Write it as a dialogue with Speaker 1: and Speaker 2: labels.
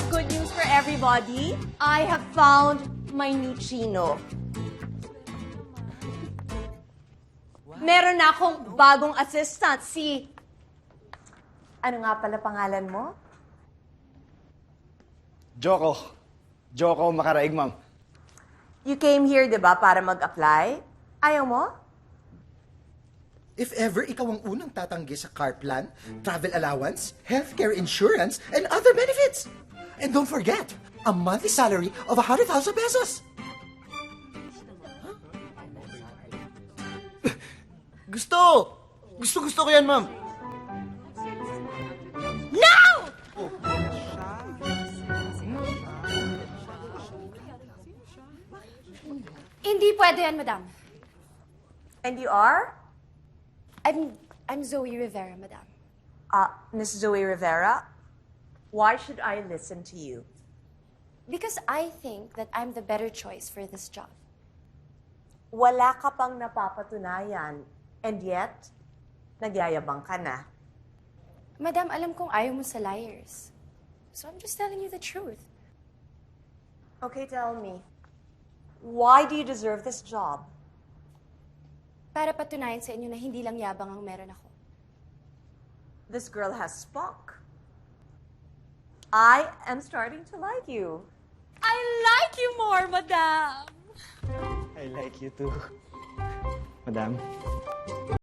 Speaker 1: have good news for everybody. I have found my new chino. Meron na akong bagong assistant, si... Ano nga pala pangalan mo?
Speaker 2: Joko Makaraig, ma'am.
Speaker 1: You came here, di ba, para mag-apply? Ayaw mo?
Speaker 3: If ever ikaw ang unang tatanggi sa car plan, travel allowance, healthcare insurance, and other benefits. And don't forget, a monthly salary of 100,000 pesos.
Speaker 2: Gusto ko yan, ma'am.
Speaker 1: No!
Speaker 4: Hindi pwede yan, madam.
Speaker 1: And you are?
Speaker 4: I'm Zoe Rivera, madam.
Speaker 1: Miss Zoe Rivera? Why should I listen to you?
Speaker 4: Because I think that I'm the better choice for this job.
Speaker 1: Wala ka pang napapatunayan. And yet, nagyayabang ka na.
Speaker 4: Madam, alam kong ayaw mo sa liars. So I'm just telling you the truth.
Speaker 1: Okay, tell me. Why do you deserve this job?
Speaker 4: Para patunayan sa inyo na hindi lang yabang ang meron ako.
Speaker 1: This girl has spunk. I am starting to like you.
Speaker 4: I like you more, madam!
Speaker 2: I like you too. Madam.